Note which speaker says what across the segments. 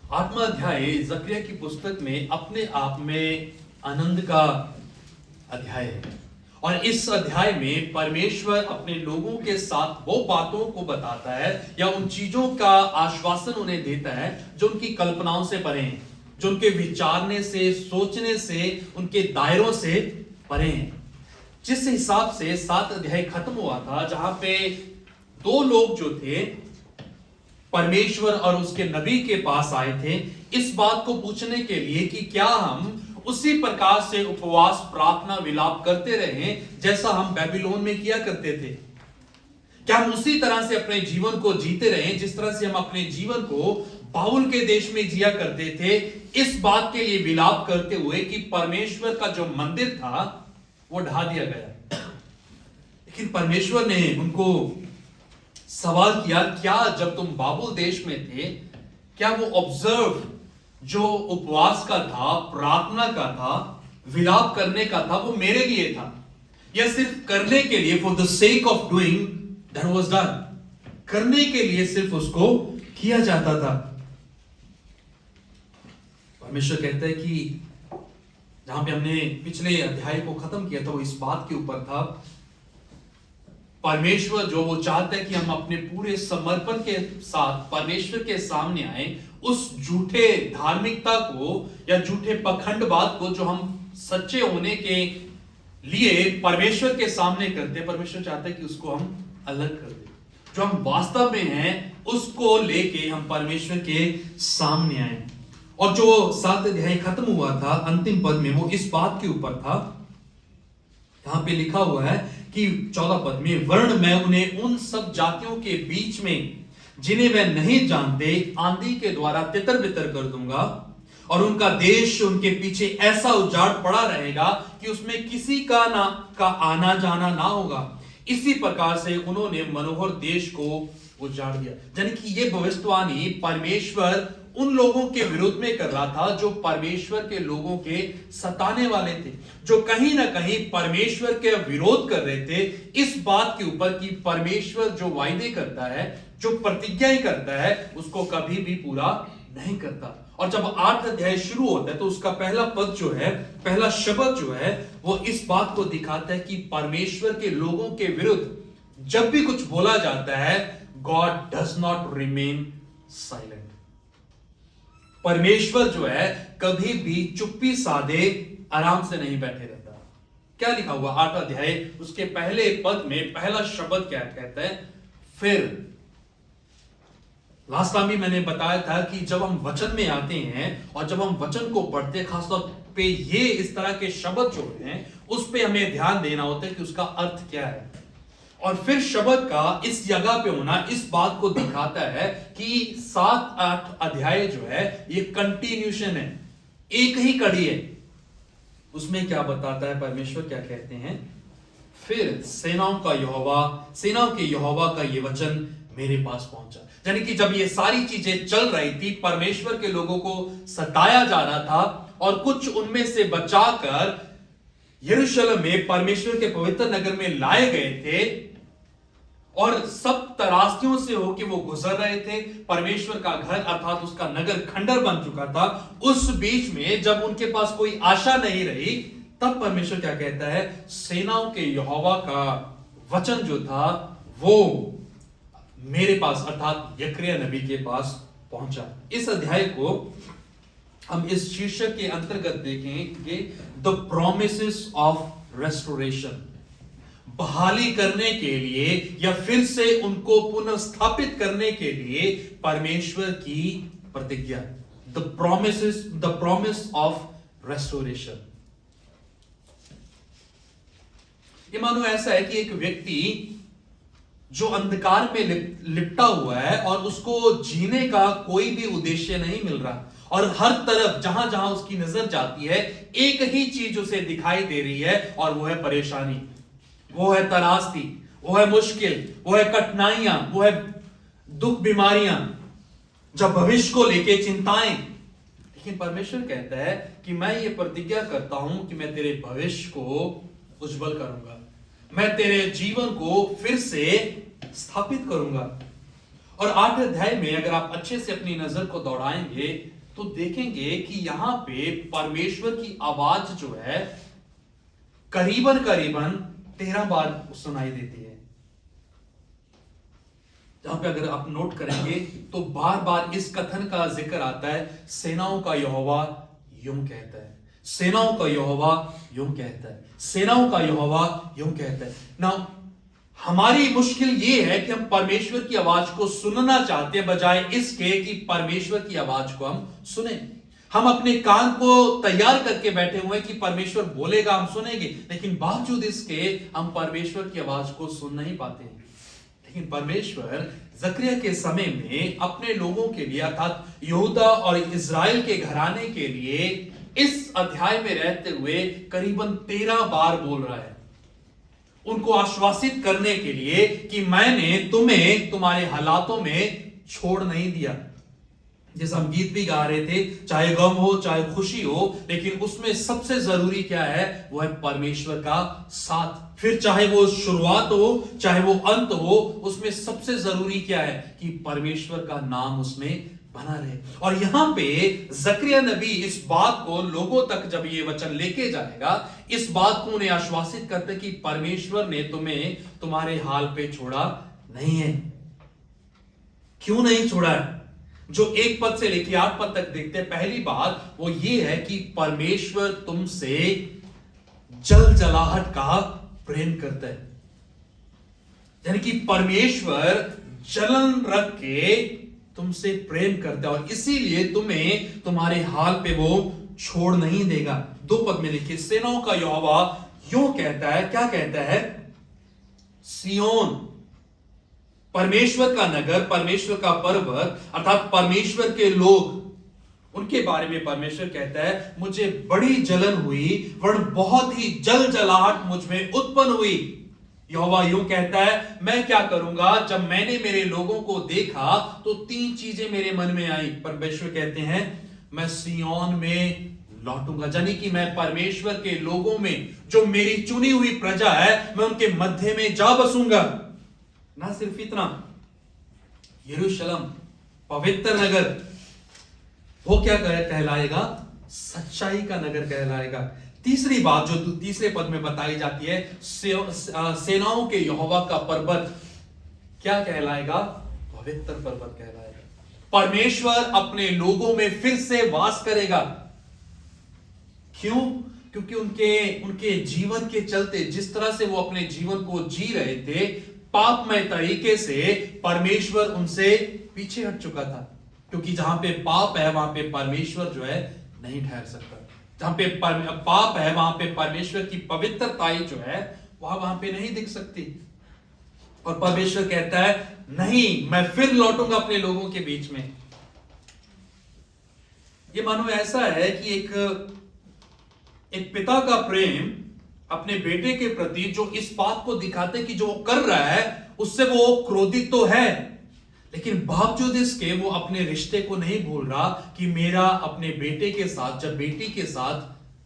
Speaker 1: आठवां अध्याय जकरिया की पुस्तक में अपने आप में आनंद का अध्याय है। और इस अध्याय में परमेश्वर अपने लोगों के साथ वो बातों को बताता है या उन चीजों का आश्वासन उन्हें देता है जो उनकी कल्पनाओं से परे हैं, जो उनके विचारने से, सोचने से, उनके दायरों से परे हैं। जिस हिसाब से 7 अध्याय खत्म हुआ था, जहां पे दो लोग जो थे परमेश्वर और उसके नबी के पास आए थे इस बात को पूछने के लिए कि क्या हम उसी प्रकार से उपवास, प्रार्थना, विलाप करते रहे जैसा हम बेबीलोन में किया करते थे। क्या हम उसी तरह से अपने जीवन को जीते रहे जिस तरह से हम अपने जीवन को बाबुल के देश में जिया करते थे, इस बात के लिए विलाप करते हुए कि परमेश्वर का जो मंदिर था वो ढा दिया गया। लेकिन परमेश्वर ने उनको सवाल किया, क्या जब तुम बाबुल देश में थे, क्या वो ऑब्जर्व जो उपवास का था, प्रार्थना का था, विलाप करने का था, वो मेरे लिए था या सिर्फ करने के लिए, for the sake of doing that was done, करने के लिए सिर्फ उसको किया जाता था। परमेश्वर कहता है कि जहां पे हमने पिछले अध्याय को खत्म किया था वो इस बात के ऊपर था, परमेश्वर जो वो चाहता है कि हम अपने पूरे समर्पण के साथ परमेश्वर के सामने आए, उस झूठे धार्मिकता को या झूठे पखंडवाद को जो हम सच्चे होने के लिए परमेश्वर के सामने करते हैं, परमेश्वर चाहता है कि उसको हम अलग कर दें। जो हम वास्तव में हैं उसको लेके हम परमेश्वर के सामने आए। और जो 7 अध्याय खत्म हुआ था अंतिम पद में वो इस बात के ऊपर था, यहां पे लिखा हुआ है कि 14 पद में, वर्ण मैं उन्हें उन सब जातियों के बीच में जिन्हें वे नहीं जानते आंधी के द्वारा तितर बितर कर दूंगा और उनका देश उनके पीछे ऐसा उजाड़ पड़ा रहेगा कि उसमें किसी का आना जाना ना होगा। इसी प्रकार से उन्होंने मनोहर देश को उजाड़ दिया। यानी कि ये भविष्यवाणी परमेश्वर उन लोगों के विरुद्ध में कर रहा था जो परमेश्वर के लोगों के सताने वाले थे, जो कहीं ना कहीं परमेश्वर के विरोध कर रहे थे इस बात के ऊपर कि परमेश्वर जो वायदे करता है, जो प्रतिज्ञाएं करता है, उसको कभी भी पूरा नहीं करता। और जब 8 अध्याय शुरू होता है तो उसका पहला पद जो है, पहला शब्द जो है, वो इस बात को दिखाता है कि परमेश्वर के लोगों के विरुद्ध जब भी कुछ बोला जाता है, God does not remain silent. परमेश्वर जो है कभी भी चुप्पी साधे आराम से नहीं बैठे रहता। क्या लिखा हुआ 8 अध्याय उसके पहले पद में पहला शब्द क्या कहता है? फिर। लास्ट टाइम भी मैंने बताया था कि जब हम वचन में आते हैं और जब हम वचन को पढ़ते हैं, खासतौर पे ये इस तरह के शब्द जो हैं उस पे हमें ध्यान देना होता है कि उसका अर्थ क्या है। और फिर शब्द का इस जगह पे होना इस बात को दिखाता है कि 7-8 अध्याय जो है ये कंटिन्यूशन है, एक ही कड़ी है। उसमें क्या बताता है परमेश्वर, क्या कहते हैं? फिर सेनाओं के यहोवा का ये वचन मेरे पास पहुंचा। यानी कि जब ये सारी चीजें चल रही थी, परमेश्वर के लोगों को सताया जा रहा था और कुछ उनमें से बचाकर यरूशलेम में परमेश्वर के पवित्र नगर में लाए गए थे और सब तरास्तियों से होकर वो गुजर रहे थे। परमेश्वर का घर अर्थात उसका नगर खंडर बन चुका था। उस बीच में जब उनके पास कोई आशा नहीं रही, तब परमेश्वर क्या कहता है? सेनाओं के यहोवा का वचन जो था वो मेरे पास अर्थात यकरिया नबी के पास पहुंचा। इस अध्याय को हम इस शीर्षक के अंतर्गत देखेंगे, द प्रोमिसेस ऑफ रेस्टोरेशन। बहाली करने के लिए या फिर से उनको पुनर्स्थापित करने के लिए परमेश्वर की प्रतिज्ञा, द प्रॉमिस ऑफ रेस्टोरेशन। ये मानो ऐसा है कि एक व्यक्ति जो अंधकार में लिपटा हुआ है और उसको जीने का कोई भी उद्देश्य नहीं मिल रहा, और हर तरफ जहां जहां उसकी नजर जाती है एक ही चीज उसे दिखाई दे रही है, और वो है परेशानी, वो है तरास्ती, वो है मुश्किल, वो है कठिनाइयां, वो है दुख, बीमारियां, जब भविष्य को लेके चिंताएं। लेकिन परमेश्वर कहता है कि मैं ये प्रतिज्ञा करता हूं कि मैं तेरे भविष्य को उज्जवल करूंगा, मैं तेरे जीवन को फिर से स्थापित करूंगा। और 8 अध्याय में अगर आप अच्छे से अपनी नजर को दौड़ाएंगे तो देखेंगे कि यहां पे परमेश्वर की आवाज जो है करीबन करीबन 13 बार सुनाई देती है। जहां पे अगर आप नोट करेंगे तो बार बार इस कथन का जिक्र आता है, सेनाओं का यहोवा यूं कहता है, सेनाओं का यहोवा यूं कहता है, सेनाओं का यहोवा यूं कहता है ना। हमारी मुश्किल यह है कि हम परमेश्वर की आवाज को सुनना चाहते हैं बजाय इसके कि परमेश्वर की आवाज को हम सुने। हम अपने कान को तैयार करके बैठे हुए हैं कि परमेश्वर बोलेगा हम सुनेंगे, लेकिन बावजूद इसके हम परमेश्वर की आवाज को सुन नहीं पाते हैं। लेकिन परमेश्वर जकरिया के समय में अपने लोगों के लिए अर्थात यहूदा और इजराइल के घराने के लिए इस अध्याय में रहते हुए करीबन 13 बार बोल रहा है, उनको आश्वासित करने के लिए कि मैंने तुम्हें तुम्हारे हालातों में छोड़ नहीं दिया। जैसे हम गीत भी गा रहे थे, चाहे गम हो चाहे खुशी हो, लेकिन उसमें सबसे जरूरी क्या है, वो है परमेश्वर का साथ। फिर चाहे वो शुरुआत हो चाहे वो अंत हो, उसमें सबसे जरूरी क्या है कि परमेश्वर का नाम उसमें बना रहे। और यहां पे जकरिया नबी इस बात को लोगों तक जब ये वचन लेके जाएगा, इस बात को उन्हें आश्वासित करते कि परमेश्वर ने तुम्हें तुम्हारे हाल पे छोड़ा नहीं है। क्यों नहीं छोड़ा है? जो 1 पद से लेकर 8 पद तक देखते हैं, पहली बात वो ये है कि परमेश्वर तुमसे जलजलाहट का प्रेम करता है। यानी कि परमेश्वर जलन रख के तुमसे प्रेम करता है और इसीलिए तुम्हें तुम्हारे हाल पे वो छोड़ नहीं देगा। 2 पद में लिखिए, सेनाओं का यहोवा यूं कहता है, क्या कहता है? सियोन, परमेश्वर का नगर, परमेश्वर का पर्वत अर्थात परमेश्वर के लोग, उनके बारे में परमेश्वर कहता है, मुझे बड़ी जलन हुई वरन बहुत ही जलजलाहट मुझ में उत्पन्न हुई। यहोवा यूं कहता है, मैं क्या करूंगा? जब मैंने मेरे लोगों को देखा तो 3 चीजें मेरे मन में आई। परमेश्वर कहते हैं, मैं सियोन में लौटूंगा, यानी कि मैं परमेश्वर के लोगों में, जो मेरी चुनी हुई प्रजा है, मैं उनके मध्य में जा बसूंगा। ना सिर्फ इतना, यरूशलेम पवित्र नगर, वो क्या कहलाएगा? सच्चाई का नगर कहलाएगा। तीसरी बात जो तीसरे पद में बताई जाती है, सेनाओं के यहोवा का पर्वत क्या कहलाएगा? पवित्र पर्वत कहलाएगा। परमेश्वर अपने लोगों में फिर से वास करेगा। क्यों? क्योंकि उनके जीवन के चलते, जिस तरह से वो अपने जीवन को जी रहे थे पापमय तरीके से, परमेश्वर उनसे पीछे हट चुका था। क्योंकि जहां पे पाप है वहां पे परमेश्वर जो है नहीं ठहर सकता। जहां पे पाप है वहां पे परमेश्वर की पवित्रताई जो है वहां पे नहीं दिख सकती। और परमेश्वर कहता है, नहीं, मैं फिर लौटूंगा अपने लोगों के बीच में। ये मानो ऐसा है कि एक पिता का प्रेम अपने बेटे के प्रति जो इस बात को दिखाते कि जो वो कर रहा है उससे वो क्रोधित तो है, लेकिन बावजूद इसके वो अपने रिश्ते को नहीं भूल रहा कि मेरा अपने बेटे के साथ, जब बेटी के साथ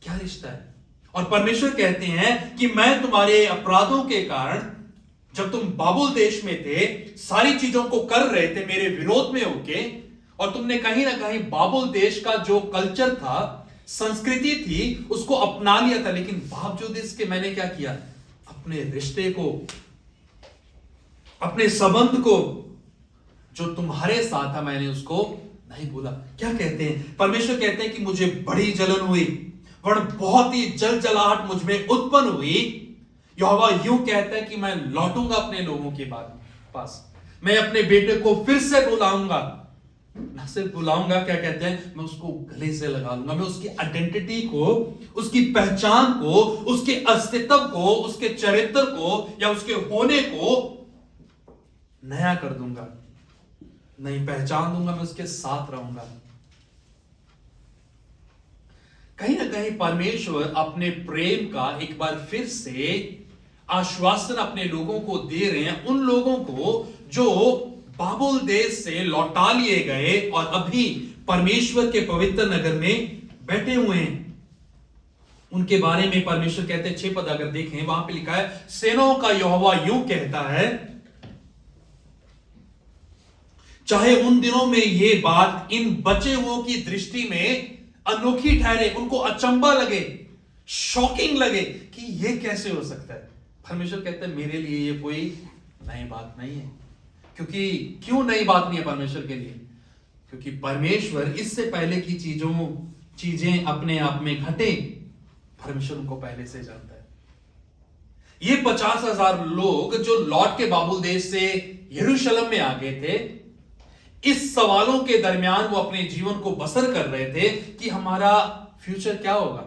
Speaker 1: क्या रिश्ता है। और परमेश्वर कहते हैं कि मैं तुम्हारे अपराधों के कारण, जब तुम बाबुल देश में थे, सारी चीजों को कर रहे थे मेरे विरोध में होके, और तुमने कहीं ना कहीं बाबुल देश का जो कल्चर था, संस्कृति थी, उसको अपना लिया था, लेकिन बावजूद इसके मैंने क्या किया? अपने रिश्ते को, अपने संबंध को जो तुम्हारे साथ था, मैंने उसको नहीं भूला। क्या कहते हैं? परमेश्वर कहते हैं कि मुझे बड़ी जलन हुई वरन बहुत ही जलजलाहट मुझ में उत्पन्न हुई। यहोवा यूं कहता है कि मैं लौटूंगा अपने लोगों के पास, मैं अपने बेटे को फिर से बुलाऊंगा। ना सिर्फ बुलाऊंगा, क्या कहते हैं, मैं उसको गले से लगा लूंगा। मैं उसकी आइडेंटिटी को, उसकी पहचान को, उसके अस्तित्व को, उसके चरित्र को या उसके होने को नया कर दूंगा, नई पहचान दूंगा, मैं उसके साथ रहूंगा। कहीं ना कहीं परमेश्वर अपने प्रेम का एक बार फिर से आश्वासन अपने लोगों को दे रहे हैं, उन लोगों को जो बाबुल देश से लौटा लिए गए और अभी परमेश्वर के पवित्र नगर में बैठे हुए हैं। उनके बारे में परमेश्वर कहते हैं, 6 पद अगर देखें, वहां पे लिखा है, सेनाओं का यहोवा यूं कहता है, चाहे उन दिनों में ये बात इन बचे हुओं की दृष्टि में अनोखी ठहरे, उनको अचंबा लगे, शॉकिंग लगे कि ये कैसे हो सकता है। परमेश्वर कहते हैं मेरे लिए ये कोई नई बात नहीं है। क्योंकि क्यों नई बात नहीं है परमेश्वर के लिए? क्योंकि परमेश्वर इससे पहले की चीजें अपने आप में घटे, परमेश्वर उनको पहले से जानता है। ये 50,000 लोग जो लौट के बाबुल देश से यरूशलेम में आ गए थे, इस सवालों के दरमियान वो अपने जीवन को बसर कर रहे थे कि हमारा फ्यूचर क्या होगा,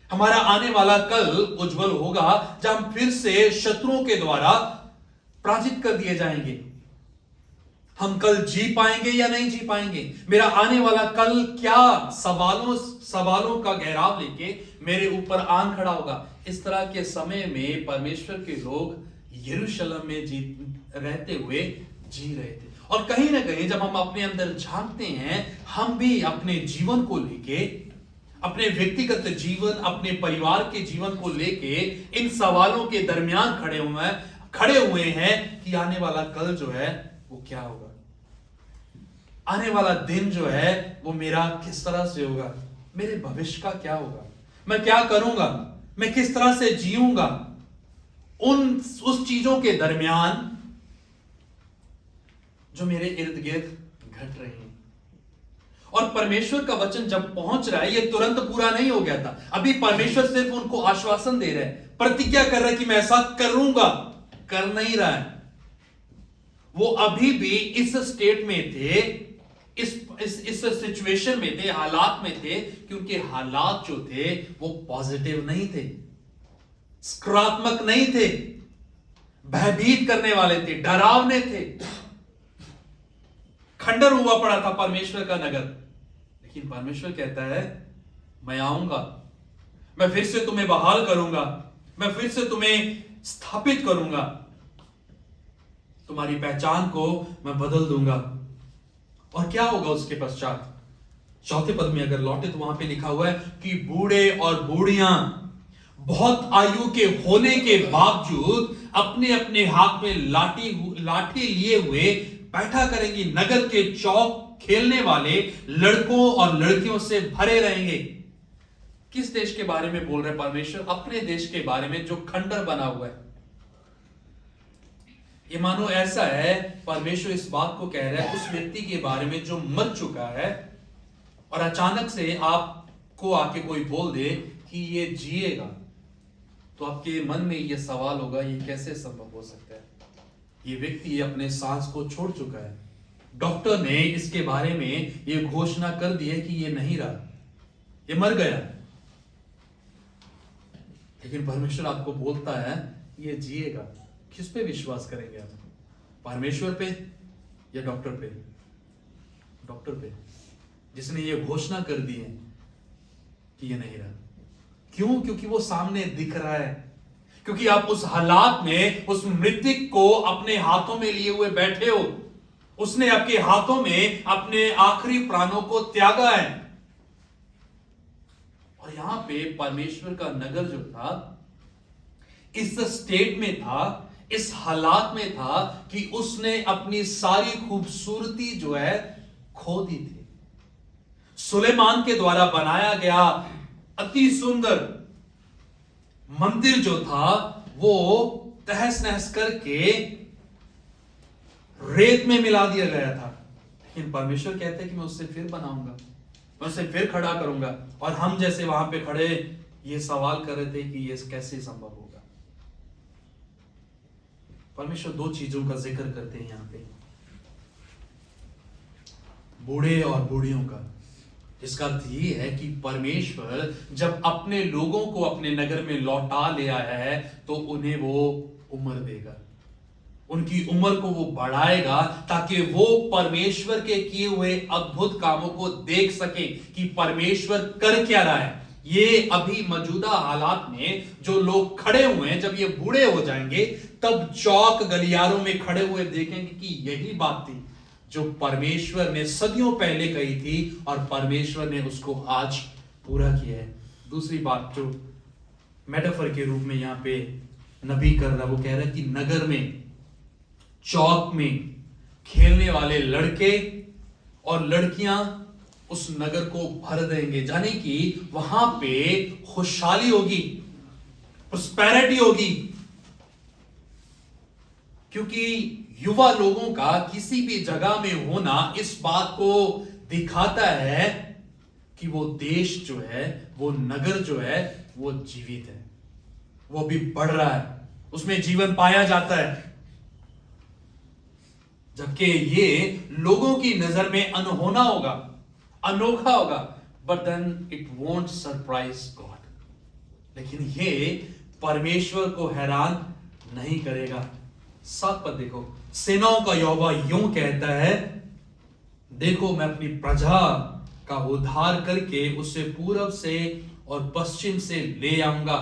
Speaker 1: हमारा आने वाला कल उज्जवल होगा जब हम फिर से शत्रुओं के द्वारा पराजित कर दिए जाएंगे। हम कल जी पाएंगे या नहीं जी पाएंगे, मेरा आने वाला कल क्या सवालों का घेराव लेके मेरे ऊपर आन खड़ा होगा। इस तरह के समय में परमेश्वर के लोग यरूशलेम में रहते हुए जी रहे थे। और कहीं ना कहीं जब हम अपने अंदर झांकते हैं, हम भी अपने जीवन को लेके, अपने व्यक्तिगत जीवन, अपने परिवार के जीवन को लेके इन सवालों के दरमियान खड़े हुए हैं कि आने वाला कल जो है वो क्या होगा, आने वाला दिन जो है वो मेरा किस तरह से होगा, मेरे भविष्य का क्या होगा, मैं क्या करूंगा, मैं किस तरह से जीऊंगा। उस चीजों के दरमियान जो मेरे इर्द गिर्द घट रही हैं। और परमेश्वर का वचन जब पहुंच रहा है, ये तुरंत पूरा नहीं हो गया था। अभी परमेश्वर सिर्फ उनको आश्वासन दे रहा है, प्रतिज्ञा कर रहा है कि मैं ऐसा करूंगा, कर नहीं रहा है। वो अभी भी इस स्टेट में थे, इस सिचुएशन में थे, हालात में थे कि उनके हालात जो थे वो पॉजिटिव नहीं थे, सकारात्मक नहीं थे, भयभीत करने वाले थे, डरावने थे। खंडर हुआ पड़ा था परमेश्वर का नगर। लेकिन परमेश्वर कहता है मैं आऊंगा, मैं फिर से तुम्हें बहाल करूंगा, मैं फिर से तुम्हें स्थापित करूंगा, तुम्हारी पहचान को मैं बदल दूंगा। और क्या होगा उसके पश्चात? चौथे पद में अगर लौटे तो वहां पे लिखा हुआ है कि बूढ़े और बूढ़ियां बहुत आयु के होने के बावजूद अपने अपने हाथ में लाठी लिए हुए बैठा करेंगी। नगर के चौक खेलने वाले लड़कों और लड़कियों से भरे रहेंगे। किस देश के बारे में बोल रहे परमेश्वर? अपने देश के बारे में जो खंडर बना हुआ है। ये मानो ऐसा है, परमेश्वर इस बात को कह रहा है उस व्यक्ति के बारे में जो मर चुका है, और अचानक से आपको आके कोई बोल दे कि ये जिएगा, तो आपके मन में ये सवाल होगा ये कैसे संभव हो सकता है? ये व्यक्ति अपने सांस को छोड़ चुका है, डॉक्टर ने इसके बारे में ये घोषणा कर दी है कि ये नहीं रहा, ये मर गया। लेकिन परमेश्वर आपको बोलता है ये जिएगा। किस पे विश्वास करेंगे आप? परमेश्वर पे या डॉक्टर पे? डॉक्टर पे, जिसने ये घोषणा कर दी है कि ये नहीं रहा। क्यों? क्योंकि वो सामने दिख रहा है, क्योंकि आप उस हालात में उस मृतक को अपने हाथों में लिए हुए बैठे हो। उसने आपके हाथों में अपने आखिरी प्राणों को त्यागा है। और यहां पे परमेश्वर का नगर जो था इस स्टेट में था, इस हालात में था कि उसने अपनी सारी खूबसूरती जो है खो दी थी। सुलेमान के द्वारा बनाया गया अति सुंदर मंदिर जो था वो तहस नहस करके रेत में मिला दिया गया था। लेकिन परमेश्वर कहते हैं कि मैं उससे फिर बनाऊंगा, मैं उसे फिर खड़ा करूंगा। और हम जैसे वहां पे खड़े ये सवाल कर रहे थे कि ये कैसे संभव होगा। परमेश्वर दो चीजों का जिक्र करते हैं यहां पे, बूढ़े और बूढ़ियों का। इसका अर्थ ये है कि परमेश्वर जब अपने लोगों को अपने नगर में लौटा ले आया है तो उन्हें वो उम्र देगा, उनकी उम्र को वो बढ़ाएगा ताकि वो परमेश्वर के किए हुए अद्भुत कामों को देख सके कि परमेश्वर कर क्या रहा है। ये अभी मौजूदा हालात में जो लोग खड़े हुए हैं, जब ये बूढ़े हो जाएंगे तब चौक गलियारों में खड़े हुए देखेंगे कि यही बात थी जो परमेश्वर ने सदियों पहले कही थी और परमेश्वर ने उसको आज पूरा किया है। दूसरी बात जो मेटाफर के रूप में यहां पे नबी कर रहा है, वो कह रहा है कि नगर में, चौक में खेलने वाले लड़के और लड़कियां उस नगर को भर देंगे, यानी कि वहां पे खुशहाली होगी, प्रोस्पेरिटी होगी, क्योंकि युवा लोगों का किसी भी जगह में होना इस बात को दिखाता है कि वो देश जो है, वो नगर जो है, वो जीवित है, वो भी बढ़ रहा है, उसमें जीवन पाया जाता है। जबकि ये लोगों की नजर में अनहोना होगा, अनोखा होगा, but then it won't surprise God. लेकिन ये परमेश्वर को हैरान नहीं करेगा। 7 पद देखो, सेनाओं का यहोवा यूं कहता है, देखो मैं अपनी प्रजा का उद्धार करके उसे पूरब से और पश्चिम से ले आऊंगा,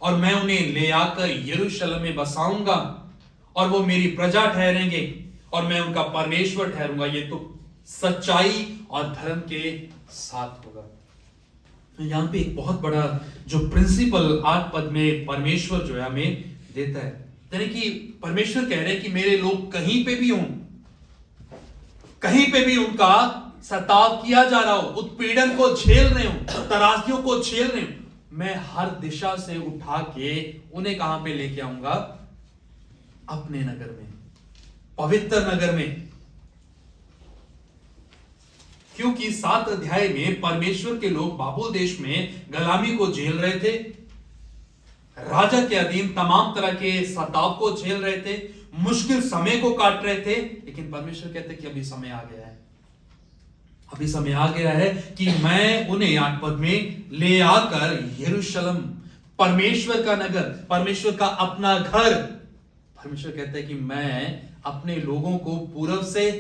Speaker 1: और मैं उन्हें ले आकर यरूशलेम में बसाऊंगा, और वो मेरी प्रजा ठहरेंगे, और मैं उनका परमेश्वर ठहरूंगा। ये तो सच्चाई और धर्म के साथ होगा। तो यहां पे एक बहुत बड़ा जो प्रिंसिपल 8 पद में परमेश्वर जो है हमें देता है, यानी कि परमेश्वर कह रहे हैं कि मेरे लोग कहीं पे भी हों, कहीं पे भी उनका सताव किया जा रहा हो, उत्पीड़न को झेल रहे हो, तराजियों को झेल रहे हो, मैं हर दिशा से उठा के उन्हें कहां पे लेके आऊंगा? अपने नगर में, पवित्र नगर में। क्योंकि 7 अध्याय में परमेश्वर के लोग बाबुल देश में गुलामी को झेल रहे थे, राजा के अधीन तमाम तरह के सताव को झेल रहे थे, मुश्किल समय को काट रहे थे। लेकिन परमेश्वर कहते कि अभी समय आ गया है, अभी समय आ गया है कि मैं उन्हें 8 पद में ले आकर यरूशलेम, परमेश्वर का नगर, परमेश्वर का अपना घर, परमेश्वर कहता है कि मैं अपने लोगों को पूरब से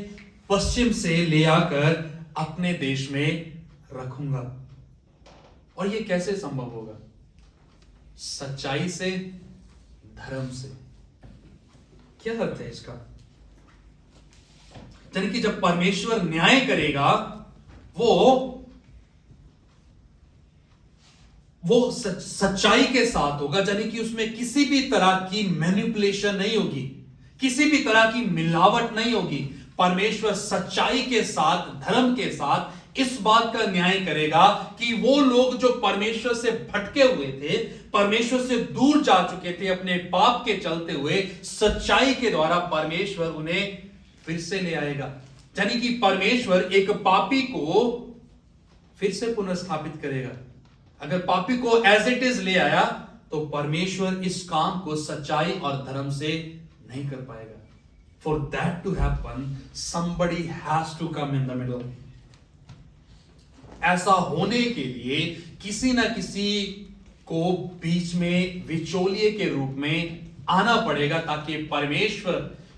Speaker 1: पश्चिम से ले आकर अपने देश में रखूंगा। और ये कैसे संभव होगा? सच्चाई से, धर्म से। क्या अर्थ है इसका? यानी कि जब परमेश्वर न्याय करेगा, वो सच्चाई के साथ होगा, यानी कि उसमें किसी भी तरह की मैनिपुलेशन नहीं होगी, किसी भी तरह की मिलावट नहीं होगी। परमेश्वर सच्चाई के साथ, धर्म के साथ इस बात का न्याय करेगा कि वो लोग जो परमेश्वर से भटके हुए थे, परमेश्वर से दूर जा चुके थे अपने पाप के चलते हुए, सच्चाई के द्वारा परमेश्वर उन्हें फिर से ले आएगा। यानी कि परमेश्वर एक पापी को फिर से पुनर्स्थापित करेगा। अगर पापी को एज इट इज ले आया, तो परमेश्वर इस काम को सच्चाई और धर्म से नहीं कर पाएगा। For that to happen, somebody has to come in the middle. ऐसा होने के लिए किसी ना किसी को बीच में विचोलिए के रूप में आना पड़ेगा, ताकि परमेश्वर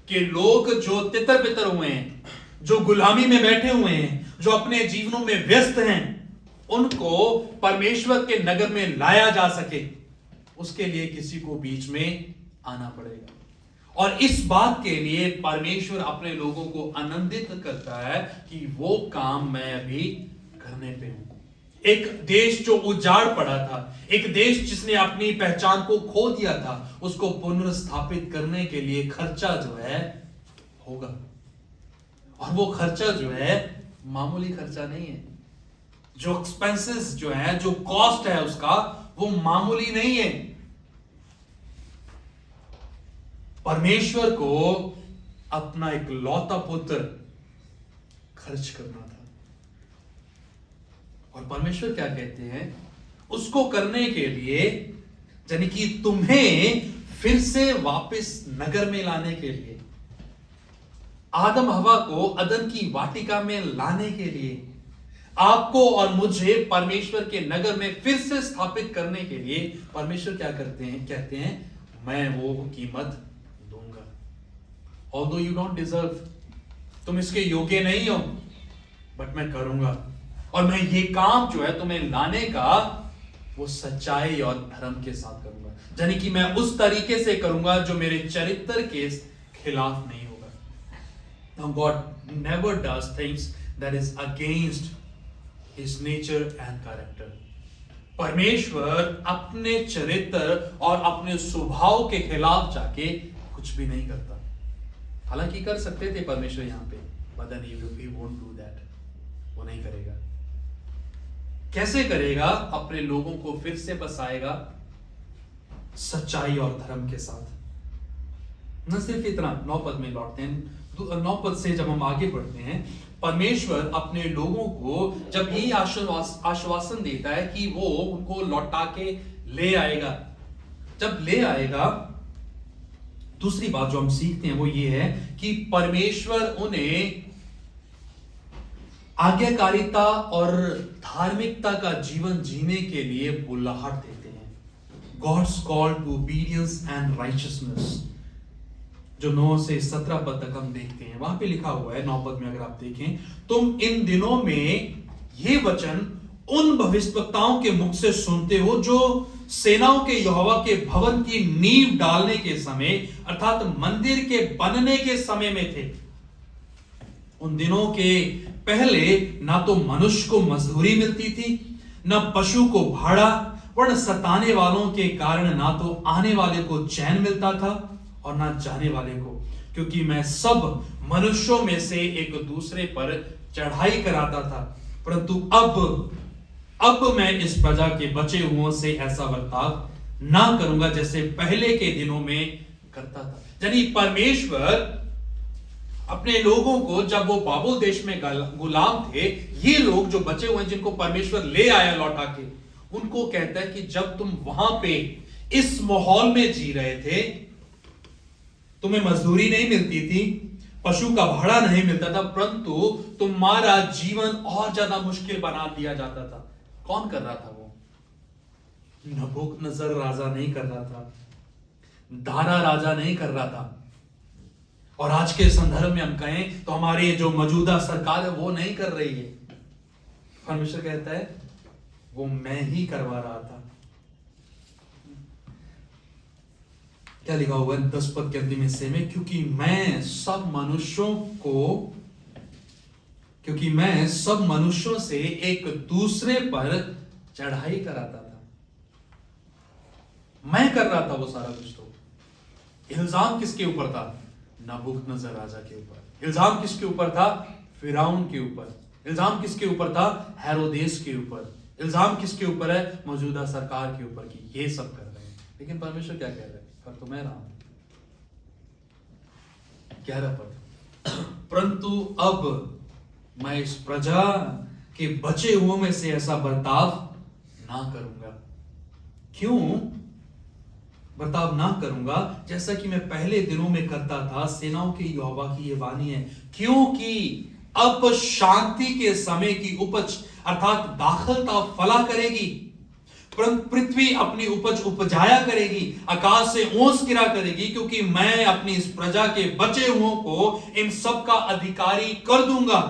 Speaker 1: के लोग जो तितर बितर हुए हैं, जो गुलामी में बैठे हुए हैं, जो अपने जीवनों में व्यस्त हैं, उनको परमेश्वर के नगर में लाया जा सके। उसके लिए किसी को बीच में आना पड़ेगा। और इस बात के लिए परमेश्वर अपने लोगों को आनंदित करता है कि वो काम मैं अभी करने पे हूं। एक देश जो उजाड़ पड़ा था, एक देश जिसने अपनी पहचान को खो दिया था, उसको पुनर्स्थापित करने के लिए खर्चा जो है होगा। और वो खर्चा जो है मामूली खर्चा नहीं है। जो एक्सपेंसेस जो है, जो कॉस्ट है उसका, वो मामूली नहीं है। परमेश्वर को अपना एक लौता पुत्र खर्च करना था। और परमेश्वर क्या कहते हैं? उसको करने के लिए, यानी कि तुम्हें फिर से वापस नगर में लाने के लिए, आदम हवा को अदन की वाटिका में लाने के लिए, आपको और मुझे परमेश्वर के नगर में फिर से स्थापित करने के लिए परमेश्वर क्या करते हैं? कहते हैं मैं वो कीमत दूंगा। Although you don't deserve, तुम इसके योग्य नहीं हो, बट मैं करूंगा। और मैं ये काम जो है तुम्हें लाने का, वो सच्चाई और धर्म के साथ करूंगा। यानी कि मैं उस तरीके से करूंगा जो मेरे चरित्र के खिलाफ नहीं होगा। Now God never does things that is against His nature and character. परमेश्वर अपने चरित्र और अपने स्वभाव के खिलाफ जाके कुछ भी नहीं करता। हालांकि कर सकते थे परमेश्वर यहाँ पे, but then he won't do that. वो नहीं करेगा। कैसे करेगा? अपने लोगों को फिर से बसाएगा सच्चाई और धर्म के साथ। न सिर्फ इतना, 9 पद में लौटते हैं। 9 पद से जब हम आगे बढ़ते हैं, परमेश्वर अपने लोगों को जब यही आश्वासन देता है कि वो उनको लौटा के ले आएगा। जब ले आएगा, दूसरी बात जो हम सीखते हैं वो ये है कि परमेश्वर उन्हें आज्ञाकारिता और धार्मिकता का जीवन जीने के लिए बुलाहट देते हैं। God's call to obedience and righteousness, जो 9 से 17 पद तक हम देखते हैं। वहां पे लिखा हुआ है 9 पद में, अगर आप देखें, तुम इन दिनों में ये वचन उन भविष्यवक्ताओं के मुख से सुनते हो जो सेनाओं के यहोवा के भवन की नींव डालने के समय, अर्थात मंदिर के बनने के समय में थे। उन दिनों के पहले ना तो मनुष्य को मजदूरी मिलती थी, ना पशु को भाड़ा, वरन सताने वालों के कारण ना तो आने वाले को चैन मिलता था और ना जाने वाले को, क्योंकि मैं सब मनुष्यों में से एक दूसरे पर चढ़ाई कराता था। परंतु अब मैं इस प्रजा के बचे हुओं से ऐसा बर्ताव ना करूंगा जैसे पहले के दिनों में करता था। यानी परमेश्वर अपने लोगों को, जब वो बाबुल देश में गुलाम थे, ये लोग जो बचे हुए हैं जिनको परमेश्वर ले आया लौटा के, उनको कहता है कि जब तुम वहां पे इस माहौल में जी रहे थे, तुम्हें मजदूरी नहीं मिलती थी, पशु का भाड़ा नहीं मिलता था, परंतु तुम्हारा जीवन और ज्यादा मुश्किल बना दिया जाता था। कौन कर रहा था? वो नबूकदनेस्सर राजा नहीं कर रहा था, दारा राजा नहीं कर रहा था। और आज के संदर्भ में हम कहें तो हमारी जो मौजूदा सरकार है वो नहीं कर रही है। परमेश्वर कहता है वो मैं ही करवा रहा था। क्या लिखा हुआ है 10 पद के अंतिम हिस्से में? क्योंकि मैं सब मनुष्यों से एक दूसरे पर चढ़ाई कराता था। मैं कर रहा था वो सारा कुछ। तो इल्जाम किसके ऊपर था? नबूकदनेस्सर राजा के ऊपर। इल्जाम किसके ऊपर था? फिरौन के ऊपर। इल्जाम किसके ऊपर था? हेरोदेस के ऊपर। इल्जाम किसके ऊपर है? मौजूदा सरकार के ऊपर की ये सब कर रहे हैं। लेकिन परमेश्वर क्या कह रहे हैं? कर तो मैं रहा हूं। 11 पद, परंतु अब मैं इस प्रजा के बचे हुओं में से ऐसा बर्ताव ना करूंगा। क्यों बर्ताव ना करूंगा? जैसा कि मैं पहले दिनों में करता था। सेनाओं के यहोवा की ये वाणी है, क्योंकि अब शांति के समय की उपज अर्थात दाखलता फला करेगी, पृथ्वी अपनी उपज उपजाया करेगी, आकाश से ओस गिरा करेगी, क्योंकि मैं अपनी इस प्रजा के बचे हुओं को इन सब का अधिकारी कर दूंगा।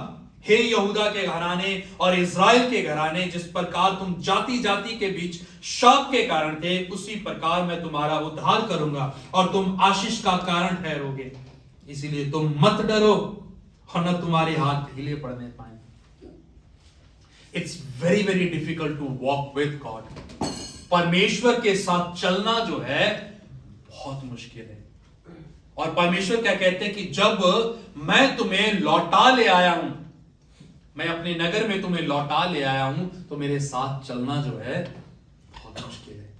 Speaker 1: हे यहूदा के घराने और इज़राइल के घराने, जिस प्रकार तुम जाति जाति के बीच शाप के कारण थे, उसी प्रकार मैं तुम्हारा उद्धार करूंगा और तुम आशीष का कारण ठहरोगे। इसीलिए तुम मत डरो और न तुम्हारे हाथ ढीले पड़ने पाए। It's very very difficult to walk with God. परमेश्वर के साथ चलना जो है बहुत मुश्किल है। और परमेश्वर क्या कहते हैं कि जब मैं तुम्हें लौटा ले आया हूं, मैं अपने नगर में तुम्हें लौटा ले आया हूं, तो मेरे साथ चलना जो है बहुत मुश्किल है,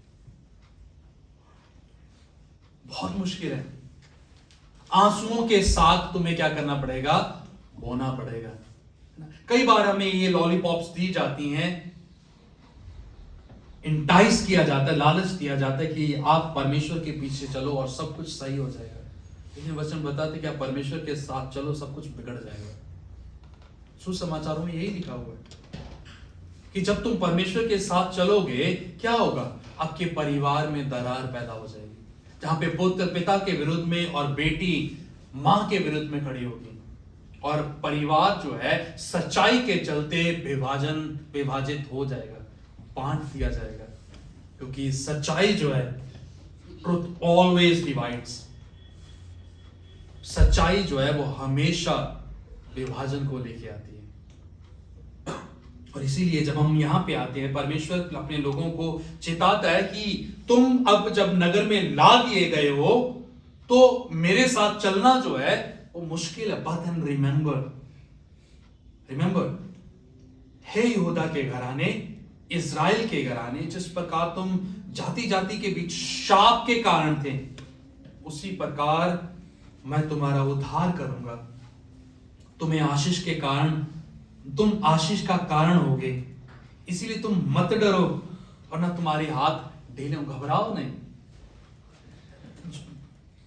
Speaker 1: बहुत मुश्किल है। आंसुओं के साथ तुम्हें क्या करना पड़ेगा? बोना पड़ेगा। कई बार हमें ये लॉलीपॉप्स दी जाती हैं, इंटाइस किया जाता है, लालच दिया जाता है कि आप परमेश्वर के पीछे चलो और सब कुछ सही हो जाएगा। लेकिन वचन बताते कि आप परमेश्वर के साथ चलो, सब कुछ बिगड़ जाएगा। सुसमाचारों में यही लिखा हुआ है कि जब तुम परमेश्वर के साथ चलोगे क्या होगा? आपके परिवार में दरार पैदा हो जाएगी, जहां पे पुत्र पिता के विरुद्ध में और बेटी मां के विरुद्ध में खड़ी होगी, और परिवार जो है सच्चाई के चलते विभाजित हो जाएगा, बांट दिया जाएगा, क्योंकि सच्चाई जो है, ट्रुथ ऑलवेज डिवाइड्स, सच्चाई जो है वो हमेशा विभाजन को लेके आती है। और इसीलिए जब हम यहां पे आते हैं, परमेश्वर अपने लोगों को चेताता है कि तुम अब जब नगर में ला दिए गए हो, तो मेरे साथ चलना जो है वो मुश्किल है। बट एंड रिमेंबर, हे यहूदा के घराने, इज़राइल के घराने, जिस प्रकार तुम जाति जाति के बीच शाप के कारण थे, उसी प्रकार मैं तुम्हारा उद्धार करूंगा। तुम्हें आशीष के कारण, तुम आशीष का कारण होगे, इसीलिए तुम मत डरो और ना तुम्हारे हाथ ढीले हो। घबराओ नहीं।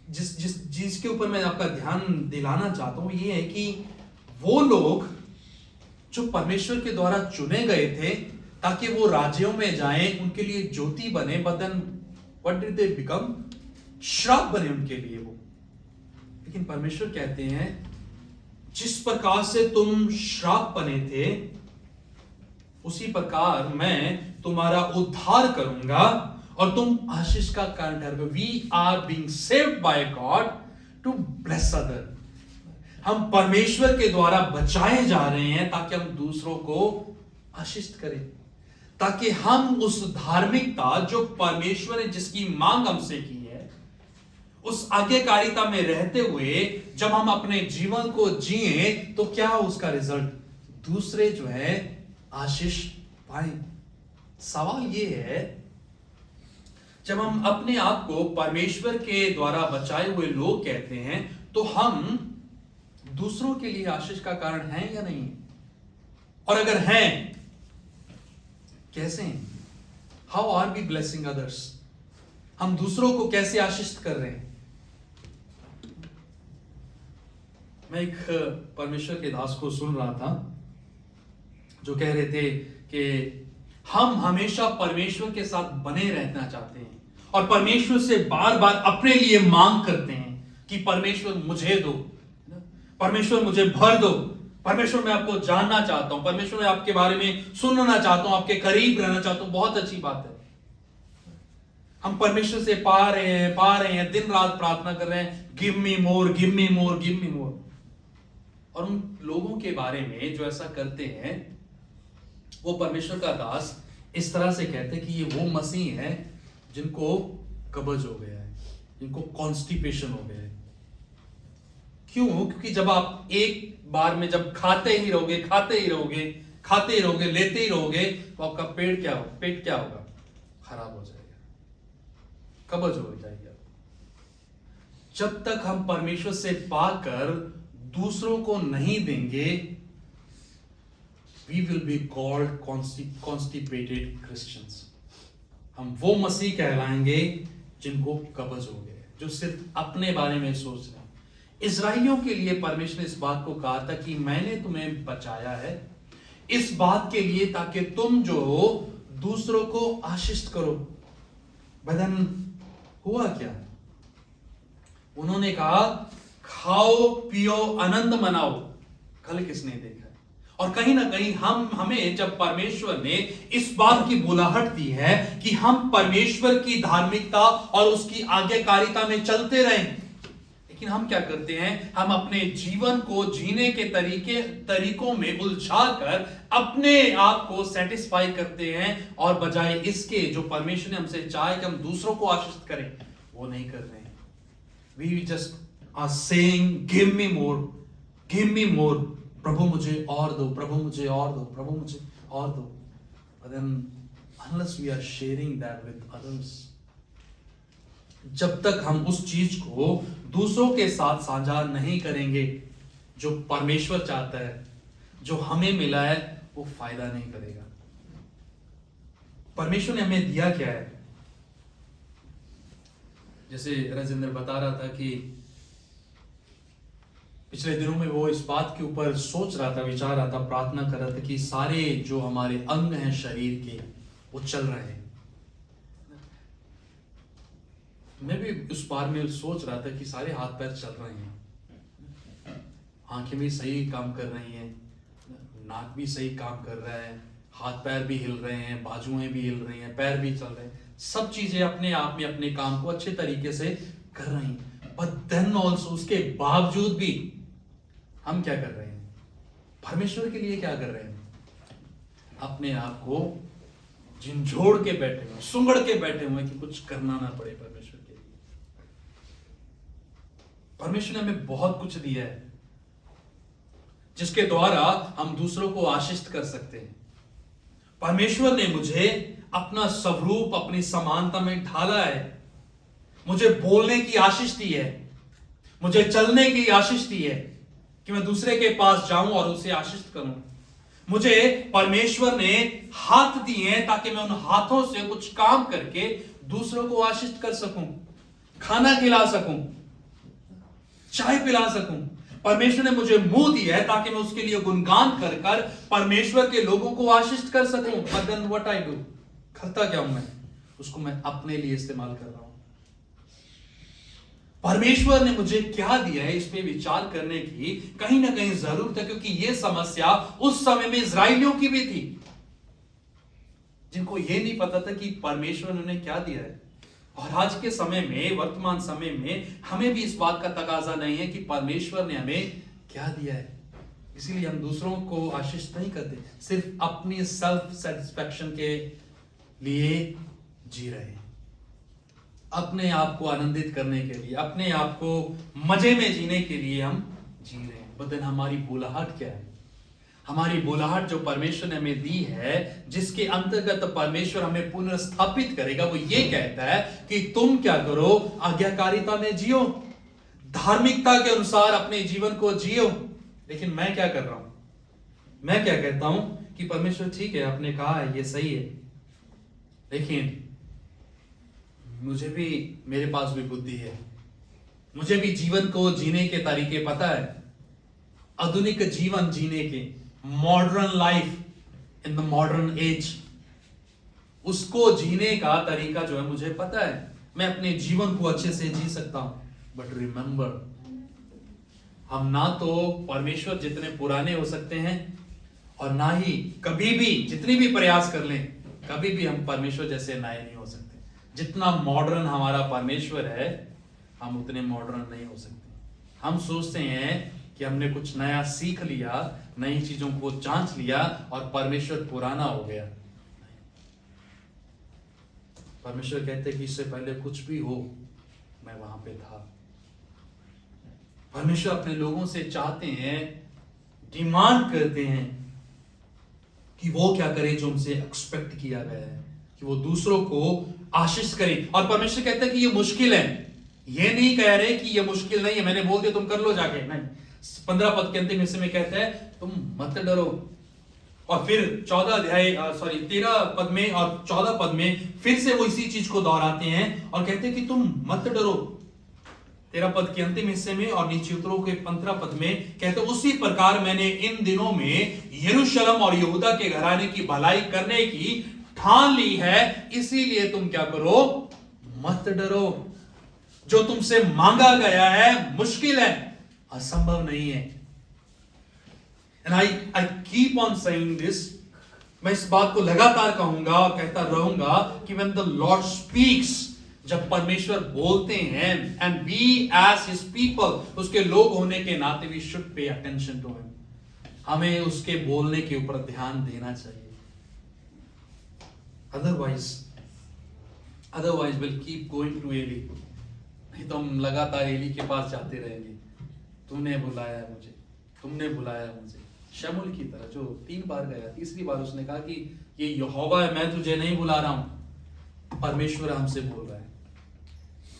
Speaker 1: जिसके ऊपर मैं आपका ध्यान दिलाना चाहता हूं ये है कि वो लोग जो परमेश्वर के द्वारा चुने गए थे ताकि वो राज्यों में जाएं, उनके लिए ज्योति बने, बदन व्हाट डिड दे बिकम? श्राप बने उनके लिए वो। लेकिन परमेश्वर कहते हैं जिस प्रकार से तुम श्राप बने थे उसी प्रकार मैं तुम्हारा उद्धार करूंगा और तुम आशीष का कारण ठहरोगे। We are being saved by God to bless other. हम परमेश्वर के द्वारा बचाए जा रहे हैं ताकि हम दूसरों को आशीष करें, ताकि हम उस धार्मिकता जो परमेश्वर ने जिसकी मांग हमसे की है, उस आज्ञाकारिता में रहते हुए जब हम अपने जीवन को जिए तो क्या उसका रिजल्ट? दूसरे जो है आशीष पाए। सवाल ये है, जब हम अपने आप को परमेश्वर के द्वारा बचाए हुए लोग कहते हैं तो हम दूसरों के लिए आशीष का कारण हैं या नहीं? और अगर हैं, कैसे हैं? How are we blessing others? हम दूसरों को कैसे आशीष कर रहे हैं? मैं एक परमेश्वर के दास को सुन रहा था जो कह रहे थे कि हम हमेशा परमेश्वर के साथ बने रहना चाहते हैं और परमेश्वर से बार बार अपने लिए मांग करते हैं कि परमेश्वर मुझे दो, परमेश्वर मुझे भर दो, परमेश्वर मैं आपको जानना चाहता हूं, परमेश्वर मैं आपके बारे में सुनना चाहता हूं, आपके करीब रहना चाहता हूं। बहुत अच्छी बात है। हम परमेश्वर से पा रहे हैं, दिन रात प्रार्थना कर रहे हैं, give me more, give me more, give me मोर। और उन लोगों के बारे में जो ऐसा करते हैं, वो परमेश्वर का दास इस तरह से कहते हैं कि ये वो मसीह है जिनको कब्ज हो गया है, जिनको कॉन्स्टिपेशन हो गया है। क्यों? क्योंकि जब आप एक बार में जब खाते ही रहोगे, लेते ही रहोगे, तो आपका पेट क्या होगा? खराब हो जाएगा, कब्ज हो जाएगा। जब तक हम परमेश्वर से पाकर दूसरों को नहीं देंगे, we will be called constipated Christians। हम वो मसीह कहलाएंगे जिनको कब्ज हो गए, जो सिर्फ अपने बारे में सोच रहे हैं। इजराइलियों के लिए परमेश्वर ने इस बात को कहा था कि मैंने तुम्हें बचाया है इस बात के लिए ताकि तुम जो दूसरों को आशीष करो। बदन हुआ क्या? उन्होंने कहा खाओ पियो आनंद मनाओ। कल किसने देखा? और कहीं ना कहीं हमें जब परमेश्वर ने इस बात की बुलाहट दी है कि हम परमेश्वर की धार्मिकता और उसकी आज्ञाकारिता में चलते रहें, लेकिन हम क्या करते हैं? हम अपने जीवन को जीने के तरीकों में उलझाकर अपने आप को सेटिस्फाई करते हैं और बजाय इसके जो परमेश्वर ने हमसे चाहे कि हम दूसरों को आशीष करें, वो नहीं कर रहे हैं। We just are saying give me more, give me more. प्रभु मुझे और दो, प्रभु मुझे और दो, प्रभु मुझे और दो। But then unless we are sharing that with others, जब तक हम उस चीज को दूसरों के साथ साझा नहीं करेंगे जो परमेश्वर चाहता है, जो हमें मिला है, वो फायदा नहीं करेगा। परमेश्वर ने हमें दिया क्या है? जैसे राजेंद्र बता रहा था कि पिछले दिनों में वो इस बात के ऊपर सोच रहा था, विचार रहा था, प्रार्थना कर रहा था कि सारे जो हमारे अंग हैं शरीर के, वो चल रहे हैं। मैं भी उस बार में सोच रहा था कि सारे हाथ पैर चल रहे हैं, आंखें भी सही काम कर रही हैं, नाक भी सही काम कर रहा है, हाथ पैर भी हिल रहे हैं, बाजुएं भी हिल रही हैं, पैर भी चल रहे हैं, सब चीजें अपने आप में अपने काम को अच्छे तरीके से कर रही हैं। बट देन ऑल्सो, उसके बावजूद भी हम क्या कर रहे हैं? परमेश्वर के लिए क्या कर रहे हैं? अपने आप को झिंझोड़ के बैठे हुए, सुंगड़ के बैठे हुए कि कुछ करना ना पड़े परमेश्वर के लिए। परमेश्वर ने हमें बहुत कुछ दिया है जिसके द्वारा हम दूसरों को आशीषित कर सकते हैं। परमेश्वर ने मुझे अपना स्वरूप अपनी समानता में ढाला है, मुझे बोलने की आशीष दी है, मुझे चलने की आशीष दी है कि मैं दूसरे के पास जाऊं और उसे आशीषित करूं। मुझे परमेश्वर ने हाथ दिए हैं ताकि मैं उन हाथों से कुछ काम करके दूसरों को आशीषित कर सकूं, खाना खिला सकूं, चाय पिला सकूं। परमेश्वर ने मुझे मुंह दिया है ताकि मैं उसके लिए गुणगान कर कर परमेश्वर के लोगों को आशीषित कर सकूं। But then what I do, करता क्या हूं मैं? उसको मैं अपने लिए इस्तेमाल कर रहा हूं। परमेश्वर ने मुझे क्या दिया है, इस पे विचार करने की कहीं ना कहीं जरूरत है, क्योंकि यह समस्या उस समय में इजराइलियों की भी थी, जिनको यह नहीं पता था कि परमेश्वर ने उन्हें क्या दिया है। और आज के समय में, वर्तमान समय में, हमें भी इस बात का तकाजा नहीं है कि परमेश्वर ने हमें क्या दिया है। इसीलिए हम दूसरों को आशीष नहीं करते, सिर्फ अपनी सेल्फ सेटिस्फैक्शन के लिए जी रहे हैं, अपने आप को आनंदित करने के लिए, अपने आप को मजे में जीने के लिए हम जी रहे हैं। बदन हमारी बुलाहट क्या है? हमारी बुलाहट जो परमेश्वर ने हमें दी है, जिसके अंतर्गत परमेश्वर हमें पुनर्स्थापित करेगा, वो ये कहता है कि तुम क्या करो, आज्ञाकारिता में जियो, धार्मिकता के अनुसार अपने जीवन को जियो। लेकिन मैं क्या कर रहा हूं? मैं क्या कहता हूं कि परमेश्वर ठीक है, आपने कहा है, ये सही है, लेकिन मुझे भी, मेरे पास भी बुद्धि है, मुझे भी जीवन को जीने के तरीके पता है, आधुनिक जीवन जीने के, modern life in the modern age, उसको जीने का तरीका जो है मुझे पता है। मैं अपने जीवन को अच्छे से जी सकता हूं। बट रिमेंबर, हम ना तो परमेश्वर जितने पुराने हो सकते हैं, और ना ही कभी भी, जितनी भी प्रयास कर लें, कभी भी हम परमेश्वर जैसे नए नहीं हो सकते। जितना मॉडर्न हमारा परमेश्वर है, हम उतने मॉडर्न नहीं हो सकते। हम सोचते हैं कि हमने कुछ नया सीख लिया, नई चीजों को जांच लिया और परमेश्वर पुराना हो गया। परमेश्वर कहते हैं कि इससे पहले कुछ भी हो, मैं वहां पे था। परमेश्वर अपने लोगों से चाहते हैं, डिमांड करते हैं कि वो क्या करें जो उनसे एक्सपेक्ट किया गया है, कि वो दूसरों को आशीष करें। और परमेश्वर कहते हैं कि ये मुश्किल है, ये नहीं कह रहे कि ये मुश्किल नहीं है, मैंने बोल दिया तुम कर लो जाके, नहीं। 15 पद के अंतिम हिस्से में कहते हैं तुम मत डरो। और फिर 13 पद में और 14 पद में फिर से वो इसी चीज को दोहराते हैं और कहते हैं कि तुम मत डरो। 13 पद के अंतिम हिस्से में और नीचे उतरो के 15 पद में कहते हैं, उसी प्रकार मैंने इन दिनों में यरूशलेम और यहूदा के घराने की भलाई करने की ठान ली है, इसीलिए तुम क्या करो, मत डरो। जो तुमसे मांगा गया है मुश्किल है, असंभव नहीं है। And I keep on saying this, मैं इस बात को लगातार कहूंगा और कहता रहूंगा कि व्हेन द लॉर्ड स्पीक्स, जब परमेश्वर बोलते हैं, and we as his people, उसके लोग होने के नाते we should pay attention to him, हमें उसके बोलने के ऊपर ध्यान देना चाहिए। otherwise we'll keep going to एली, नहीं तो हम लगातार एली के पास जाते रहेंगे। तुमने बुलाया मुझे, तुमने बुलाया मुझे, शमूएल की तरह जो 3 बार गया, तीसरी बार उसने कहा कि ये यहोवा है, मैं तुझे नहीं बुला रहा हूं। परमेश्वर हमसे बोल रहा है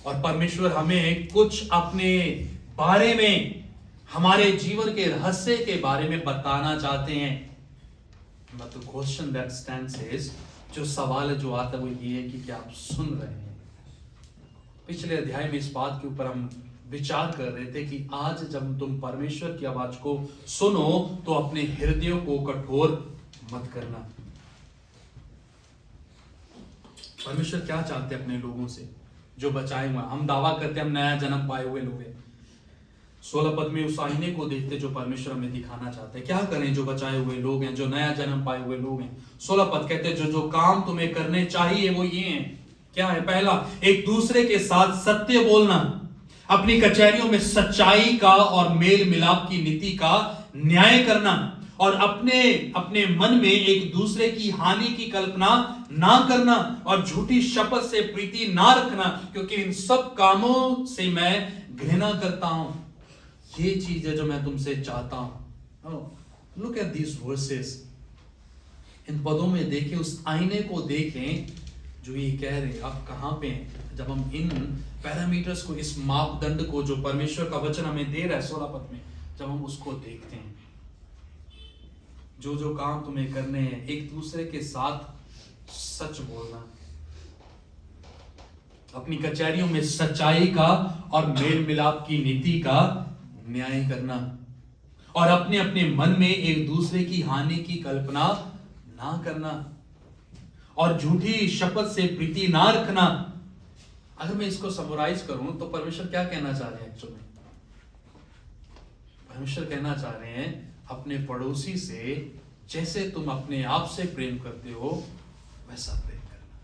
Speaker 1: और परमेश्वर हमें कुछ अपने बारे में, हमारे जीवन के रहस्य के बारे में बताना चाहते हैं। But the question that stands is, जो सवाल जो आता है वो ये है कि क्या आप सुन रहे हैं? पिछले अध्याय में इस बात के ऊपर हम विचार कर रहे थे कि आज जब तुम परमेश्वर की आवाज को सुनो तो अपने हृदयों को कठोर मत करना। परमेश्वर क्या चाहते हैं अपने लोगों से जो बचाए हुए? हम दावा करते हैं हम नया जन्म पाए हुए लोग हैं। 16 पद में उस आईने को देखते जो परमेश्वर हमें दिखाना चाहते हैं। क्या करें जो बचाए हुए लोग हैं, जो नया जन्म पाए हुए लोग हैं? 16 पद कहते हैं जो काम तुम्हें करने चाहिए वो ये हैं। क्या है? पहला, एक दूसरे के साथ सत्य बोलना, अपनी कचहरियों में सच्चाई का और मेल मिलाप की नीति का न्याय करना, और अपने मन में एक दूसरे की हानि की कल्पना ना करना, और झूठी शपथ से प्रीति ना रखना, क्योंकि इन सब कामों से मैं घृणा करता हूं, ये चीज है जो मैं तुमसे चाहता हूं। लुक एट दीज वर्सेस, इन पदों में देखें, उस आईने को देखें जो ये कह रहे हैं। आप कहां पे हैं जब हम इन पैरामीटर्स को, इस मापदंड को जो परमेश्वर का वचन हमें दे रहा है 16 पद में, जब हम उसको देखते हैं। जो जो काम तुम्हें करने हैं, एक दूसरे के साथ सच बोलना, अपनी कचहरियों में सच्चाई का और मेल मिलाप की नीति का न्याय करना, और अपने अपने मन में एक दूसरे की हानि की कल्पना ना करना, और झूठी शपथ से प्रीति ना रखना। अगर मैं इसको समराइज करूं तो परमेश्वर क्या कहना चाह रहे हैं एक्चुअली? परमेश्वर कहना चाह रहे हैं अपने पड़ोसी से जैसे तुम अपने आप से प्रेम करते हो वैसा प्रेम करना,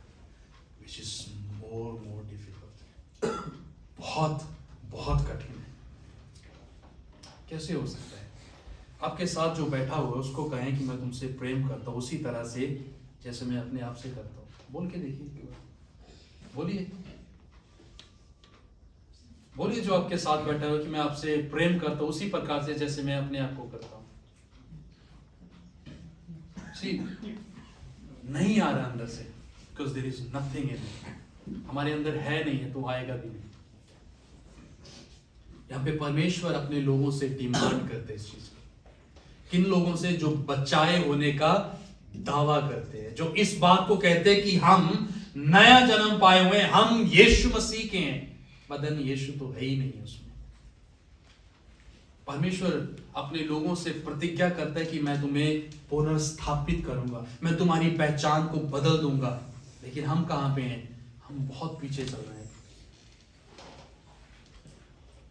Speaker 1: विच इज मोर डिफिकल्ट। बहुत बहुत कठिन है। कैसे हो सकता है? आपके साथ जो बैठा हुआ है उसको कहें कि मैं तुमसे प्रेम करता हूं उसी तरह से जैसे मैं अपने आप से करता हूं। बोल के देखिए, बोलिए बोलिए जो आपके साथ बैठा हो कि मैं आपसे प्रेम करता हूं उसी प्रकार से जैसे मैं अपने आप को करता हूं। सी, नहीं आ रहा अंदर से, because there is nothing in, हमारे अंदर है नहीं है तो आएगा भी नहीं। यहां पे परमेश्वर अपने लोगों से डिमांड करते हैं इस चीज को। किन लोगों से? जो बचाए होने का दावा करते हैं, जो इस बात को कहते हैं कि हम नया जन्म पाए हुए हैं, हम यीशु मसीह के हैं, मदन यीशु तो है ही नहीं है उसमें। परमेश्वर अपने लोगों से प्रतिज्ञा करता है कि मैं तुम्हें पुनर्स्थापित करूंगा, मैं तुम्हारी पहचान को बदल दूंगा। लेकिन हम कहां पे हैं? हम बहुत पीछे चल रहे हैं।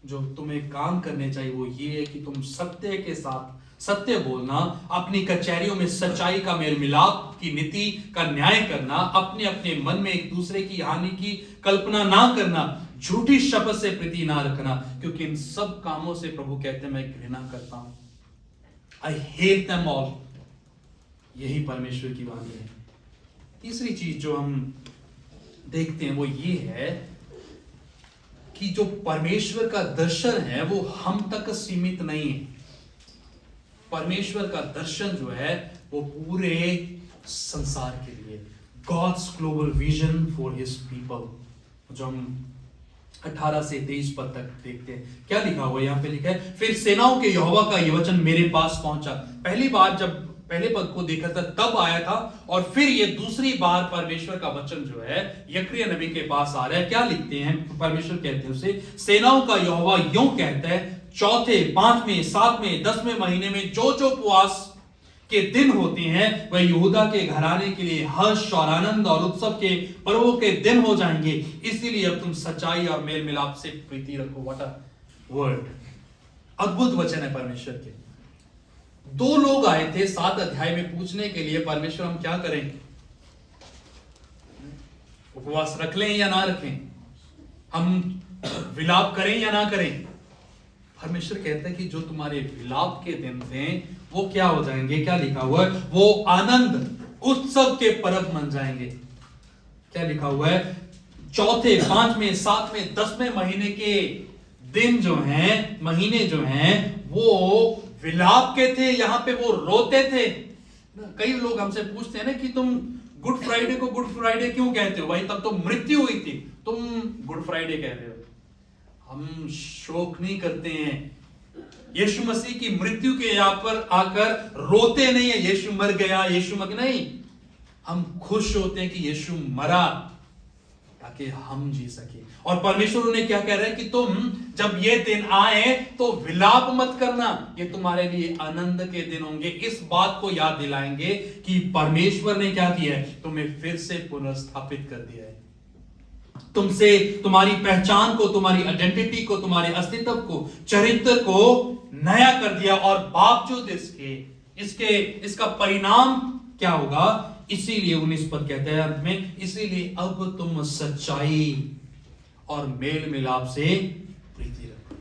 Speaker 1: जो तुम्हें काम करने चाहिए वो ये है कि तुम सत्य के साथ सत्य बोलना, अपनी कचहरियों में सच्चाई का मेल मिलाप की नीति का न्याय करना, अपने अपने मन में एक दूसरे की हानि की कल्पना ना करना, झूठी शपथ से प्रीति ना रखना, क्योंकि इन सब कामों से प्रभु कहते हैं मैं घृणा करता हूं। I hate them all. यही परमेश्वर की वाणी है। तीसरी चीज जो हम देखते हैं वो ये है कि जो परमेश्वर का दर्शन है वो हम तक सीमित नहीं है। परमेश्वर का दर्शन जो है वो पूरे संसार के लिए, God's global vision for his people, जो हम 18 से 23 पद तक देखते हैं। क्या लिखा हुआ यहां पे? लिखा है, फिर सेनाओं के यहोवा का यह वचन मेरे पास पहुंचा। पहली बार जब पहले पद को देखा था तब आया था, और फिर ये दूसरी बार परमेश्वर का वचन जो है यकरिया नबी के पास आ रहा है। क्या लिखते हैं? परमेश्वर कहते हैं उसे, सेनाओं का यहोवा यूं कहता है, चौथे, 5वें, 7वें, 10वें महीने में जो जो उपवास के दिन होते हैं वह यहूदा के घराने के लिए हर्ष और आनंद और उत्सव के पर्वों के दिन हो जाएंगे। इसीलिए अब तुम सच्चाई और मेल मिलाप से प्रीति रखो। What a word! अद्भुत वचन है परमेश्वर के। 2 लोग आए थे 7 अध्याय में पूछने के लिए, परमेश्वर हम क्या करें? उपवास रख लें या ना रखें? हम विलाप करें या ना करें? परमेश्वर कहता है कि जो तुम्हारे विलाप के दिन थे वो क्या हो जाएंगे? क्या लिखा हुआ है? वो आनंद उत्सव के पर्व बन जाएंगे। क्या लिखा हुआ है? चौथे, 5वें, 7वें, 10वें महीने के दिन जो हैं, महीने जो हैं, वो विलाप के थे। यहां पे वो रोते थे। कई लोग हमसे पूछते हैं ना कि तुम गुड फ्राइडे को गुड फ्राइडे क्यों कहते हो? भाई तब तो मृत्यु हुई थी, तुम गुड फ्राइडे कह रहे हो। हम शोक नहीं करते हैं। यीशु मसीह की मृत्यु के यहाँ पर आकर रोते नहीं है, यीशु मर गया, यीशु मर नहीं। हम खुश होते हैं कि यीशु मरा ताकि हम जी सके। और परमेश्वर उन्हें क्या कह रहा है कि तुम जब ये दिन आए तो विलाप मत करना, ये तुम्हारे लिए आनंद के दिन होंगे। इस बात को याद दिलाएंगे कि परमेश्वर ने क्या किया है, तुम्हें फिर से पुनर्स्थापित कर दिया है। तुमसे तुम्हारी पहचान को, तुम्हारी आइडेंटिटी को, तुम्हारे अस्तित्व को, चरित्र को नया कर दिया। और बावजूद इसका परिणाम क्या होगा? इसीलिए 19 पद कहते हैं अंत में, इसीलिए अब तुम सच्चाई और मेल मिलाप से प्रीति रखो।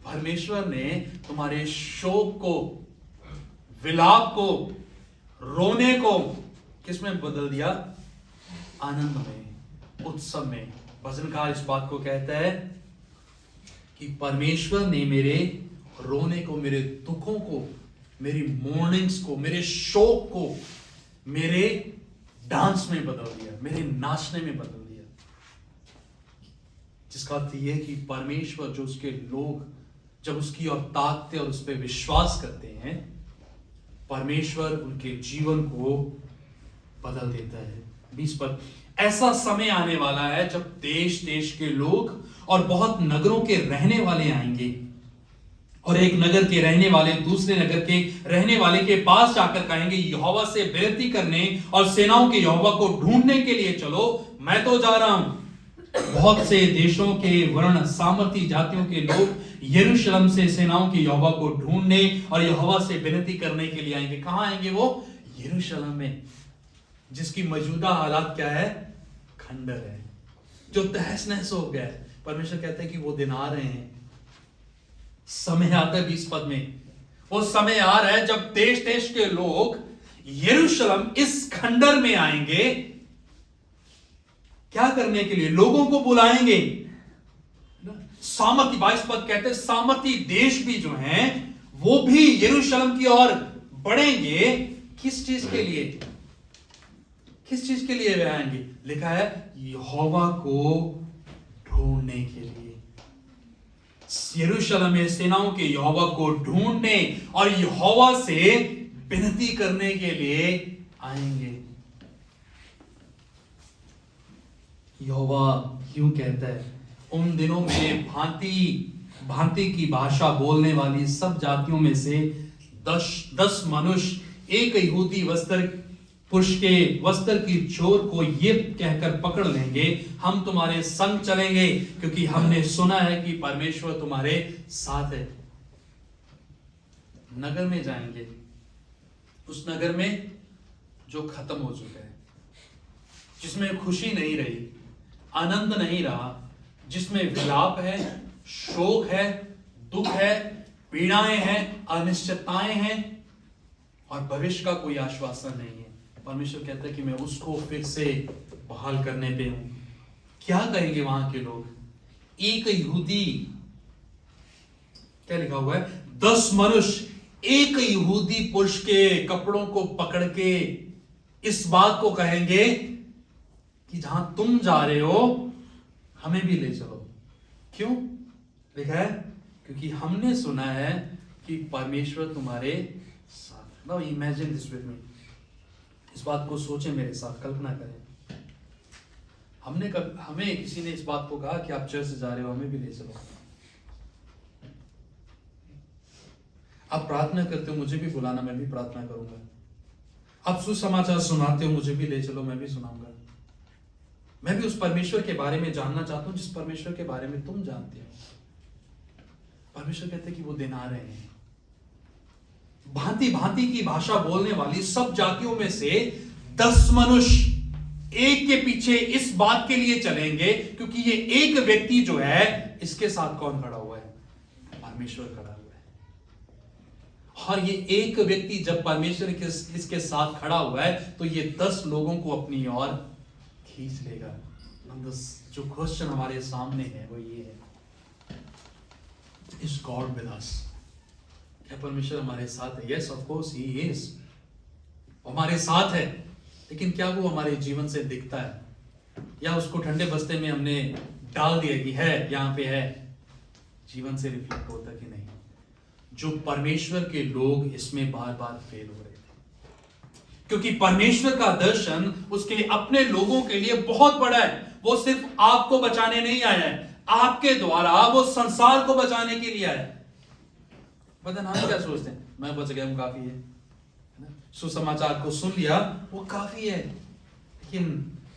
Speaker 1: परमेश्वर ने तुम्हारे शोक को, विलाप को, रोने को किसमें बदल दिया? आनंद में, उत्सव में। भजनकार इस बात को कहता है कि परमेश्वर ने मेरे रोने को, मेरे दुखों को, मेरी मॉर्निंग्स को, मेरे शोक को मेरे डांस में बदल दिया, मेरे नाचने में बदल दिया। जिसका अर्थ यह कि परमेश्वर जो उसके लोग जब उसकी ओर ताकते और उस पर विश्वास करते हैं, परमेश्वर उनके जीवन को बदल देता है। 20 पद, ऐसा समय आने वाला है जब देश देश के लोग और बहुत नगरों के रहने वाले आएंगे और एक नगर के रहने वाले दूसरे नगर के रहने वाले के पास जाकर कहेंगे, यहोवा से विनती करने और सेनाओं के यहोवा को ढूंढने के लिए चलो, मैं तो जा रहा हूं। बहुत से देशों के वर्ण सामर्थी जातियों के लोग यरूशलेम से सेनाओं के यहोवा को ढूंढने और यहोवा से विनती करने के लिए आएंगे। कहां आएंगे वो? यरूशलेम में, जिसकी मौजूदा हालात क्या है? खंडर है, जो तहस नहस हो गया है। परमेश्वर कहते हैं कि वो दिन आ रहे हैं, समय आता है 20 पद में, वो समय आ रहा है जब देश देश के लोग यरूशलेम इस खंडर में आएंगे। क्या करने के लिए? लोगों को बुलाएंगे। सामर्थी 22 पद कहते हैं सामर्थी देश भी जो हैं वो भी यरूशलेम की ओर बढ़ेंगे। किस चीज के लिए? किस चीज के लिए वे आएंगे? लिखा है यहोवा को ढूंढने के लिए। यरूशलेम में सेनाओं के यहोवा को ढूंढने और यहोवा से विनती करने के लिए आएंगे। यहोवा यूं कहता है, उन दिनों में भांति भांति की भाषा बोलने वाली सब जातियों में से 10 मनुष्य एक यहूदी पुरुष के वस्त्र की चोर को ये कहकर पकड़ लेंगे, हम तुम्हारे संग चलेंगे क्योंकि हमने सुना है कि परमेश्वर तुम्हारे साथ है। नगर में जाएंगे, उस नगर में जो खत्म हो चुका है, जिसमें खुशी नहीं रही, आनंद नहीं रहा, जिसमें विलाप है, शोक है, दुख है, पीड़ाएं हैं, अनिश्चितताएं हैं और भविष्य का कोई आश्वासन नहीं है। परमेश्वर कहता है कि मैं उसको फिर से बहाल करने पे हूं। क्या कहेंगे वहां के लोग? एक यहूदी, क्या लिखा हुआ है? 10 मनुष्य एक यहूदी पुरुष के कपड़ों को पकड़ के इस बात को कहेंगे कि जहां तुम जा रहे हो हमें भी ले चलो। क्यों लिखा है? क्योंकि हमने सुना है कि परमेश्वर तुम्हारे साथ। Now imagine this with me, इस बात को सोचें मेरे साथ, कल्पना करें। हमें किसी ने इस बात को कहा कि आप चर्च जा रहे हो, हमें भी ले चलो। आप प्रार्थना करते हो, मुझे भी बुलाना, मैं भी प्रार्थना करूंगा। आप सुसमाचार सुनाते हो, मुझे भी ले चलो, मैं भी सुनाऊंगा। मैं भी उस परमेश्वर के बारे में जानना चाहता हूं जिस परमेश्वर के बारे में तुम जानते हो। परमेश्वर कहते हैं कि वो दिन आ रहे हैं, भांति भांति की भाषा बोलने वाली सब जातियों में से 10 मनुष्य एक के पीछे इस बात के लिए चलेंगे क्योंकि ये एक व्यक्ति जो है, इसके साथ कौन खड़ा हुआ है? परमेश्वर खड़ा हुआ है। और ये एक व्यक्ति जब परमेश्वर इसके साथ खड़ा हुआ है तो ये 10 लोगों को अपनी ओर खींच लेगा। जो क्वेश्चन हमारे सामने है वो ये है, इज गॉड विद अस? क्या परमेश्वर हमारे साथ है? Yes, of course he is, हमारे साथ है। लेकिन क्या वो हमारे जीवन से दिखता है, या उसको ठंडे बस्ते में हमने डाल दिया कि है, यहां पे है? जीवन से रिफ्लेक्ट होता कि नहीं? जो परमेश्वर के लोग इसमें बार बार फेल हो रहे थे, क्योंकि परमेश्वर का दर्शन उसके अपने लोगों के लिए बहुत बड़ा है। वो सिर्फ आपको बचाने नहीं आया है, आपके द्वारा वो संसार को बचाने के लिए आया है। पता ना हम क्या सोचते हैं, मैं बच गया हूं, काफी है, सुसमाचार को सुन लिया वो काफी है। लेकिन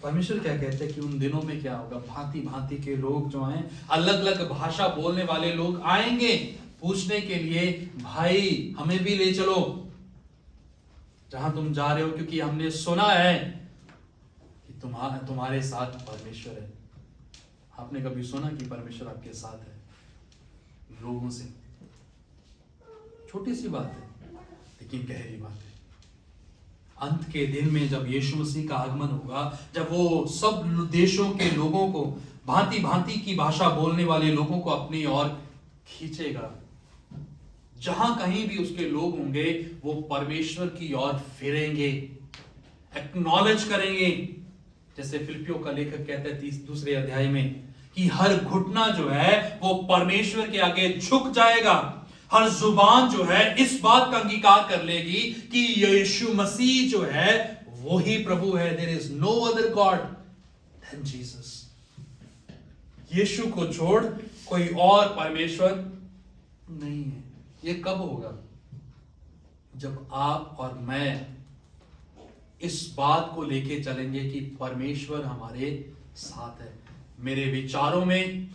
Speaker 1: परमेश्वर क्या कहते हैं कि उन दिनों में क्या होगा? भांति भांति के लोग जो हैं, अलग अलग भाषा बोलने वाले लोग आएंगे पूछने के लिए, भाई हमें भी ले चलो जहां तुम जा रहे हो, क्योंकि हमने सुना है कि तुम्हारे साथ परमेश्वर है। आपने कभी सुना कि परमेश्वर आपके साथ है? लोगों से छोटी सी बात है लेकिन गहरी बात है। अंत के दिन में जब यीशु मसीह का आगमन होगा, जब वो सब देशों के लोगों को, भांति भांति की भाषा बोलने वाले लोगों को अपनी ओर खींचेगा। जहां कहीं भी उसके लोग होंगे वो परमेश्वर की ओर फिरेंगे, एक्नॉलेज करेंगे। जैसे फिलिपियों का लेखक कहता है 32 अध्याय में कि हर घुटना जो है वो परमेश्वर के आगे झुक जाएगा। हर जुबान जो है इस बात का अंगीकार कर लेगी कि यीशु मसीह जो है वो ही प्रभु है। There is no other God than Jesus. Yeshu को छोड़ कोई और परमेश्वर नहीं है। ये कब होगा? जब आप और मैं इस बात को लेके चलेंगे कि परमेश्वर हमारे साथ है। मेरे विचारों में,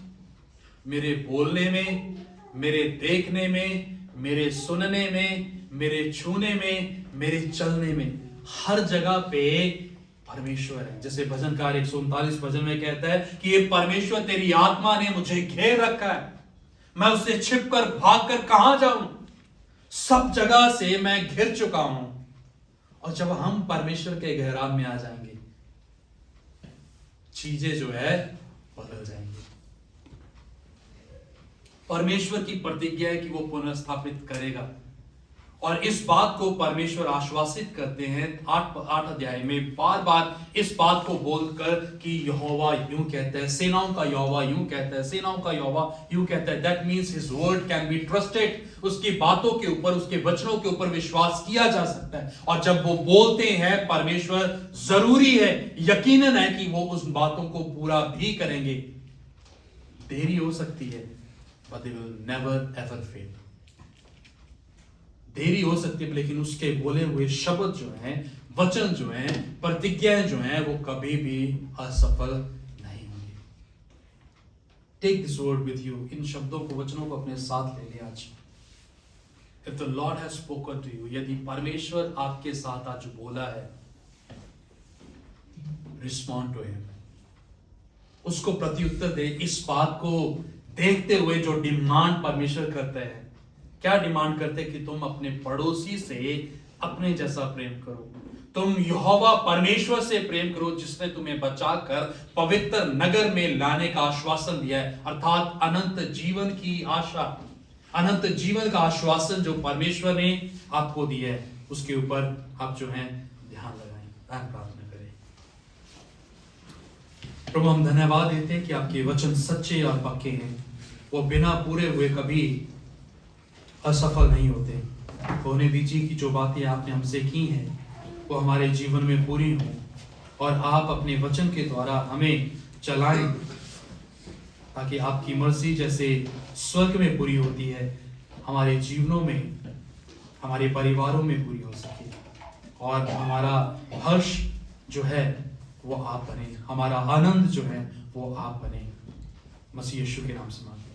Speaker 1: मेरे बोलने में, मेरे देखने में, मेरे सुनने में, मेरे छूने में, मेरे चलने में, हर जगह पे परमेश्वर है। जैसे भजनकार 139 भजन में कहता है कि ये परमेश्वर तेरी आत्मा ने मुझे घेर रखा है, मैं उससे छिपकर भागकर कहां जाऊं, सब जगह से मैं घिर चुका हूं। और जब हम परमेश्वर के घेराव में आ जाएंगे, चीजें जो है बदल जाएंगी। परमेश्वर की प्रतिज्ञा है कि वो पुनर्स्थापित करेगा, और इस बात को परमेश्वर आश्वासित करते हैं 8 अध्याय में बार बार इस बात को बोलकर कि यहोवा यूं कहता है, सेनाओं का यहोवा यूं कहता है, सेनाओं का यहोवा यूं कहता है। That means his word can be trusted. उसकी बातों के ऊपर, उसके वचनों के ऊपर विश्वास किया जा सकता है। और जब वो बोलते हैं परमेश्वर, जरूरी है, यकीनन है कि वो उस बातों को पूरा भी करेंगे। देरी हो सकती है, but they will never ever fail। देरी हो सकती है, लेकिन उसके बोले हुए शब्द जो हैं, वचन जो हैं, प्रतिज्ञाएं जो हैं, वो कभी भी असफल नहीं होंगी। Take this word with you. इन शब्दों को, वचनों को अपने साथ ले लिया आज। If the Lord has spoken to you, यदि परमेश्वर आपके साथ आज बोला है, रिस्पॉन्ड टू हिम। उसको प्रत्युत्तर दे। इस बात को देखते हुए जो डिमांड परमेश्वर करते हैं, क्या डिमांड करते हैं? कि तुम अपने पड़ोसी से अपने जैसा प्रेम करो। तुम यहोवा परमेश्वर से प्रेम करो जिसने तुम्हें बचाकर पवित्र नगर में लाने का आश्वासन दिया है, अर्थात अनंत जीवन की आशा, अनंत जीवन का आश्वासन जो परमेश्वर ने आपको दिया है, उसके ऊपर आप जो है ध्यान लगाएं। प्रार्थना करें। प्रभु, हम धन्यवाद देते हैं कि आपके वचन सच्चे और पक्के हैं। वो बिना पूरे हुए कभी असफल नहीं होते। होने दीजिए कि जो बातें आपने हमसे की हैं वो हमारे जीवन में पूरी हों, और आप अपने वचन के द्वारा हमें चलाएं, ताकि आपकी मर्जी जैसे स्वर्ग में पूरी होती है, हमारे जीवनों में, हमारे परिवारों में पूरी हो सके। और हमारा हर्ष जो है वो आप बने, हमारा आनंद जो है वो आप बने। मसीह यीशु के नाम से मांगते हैं।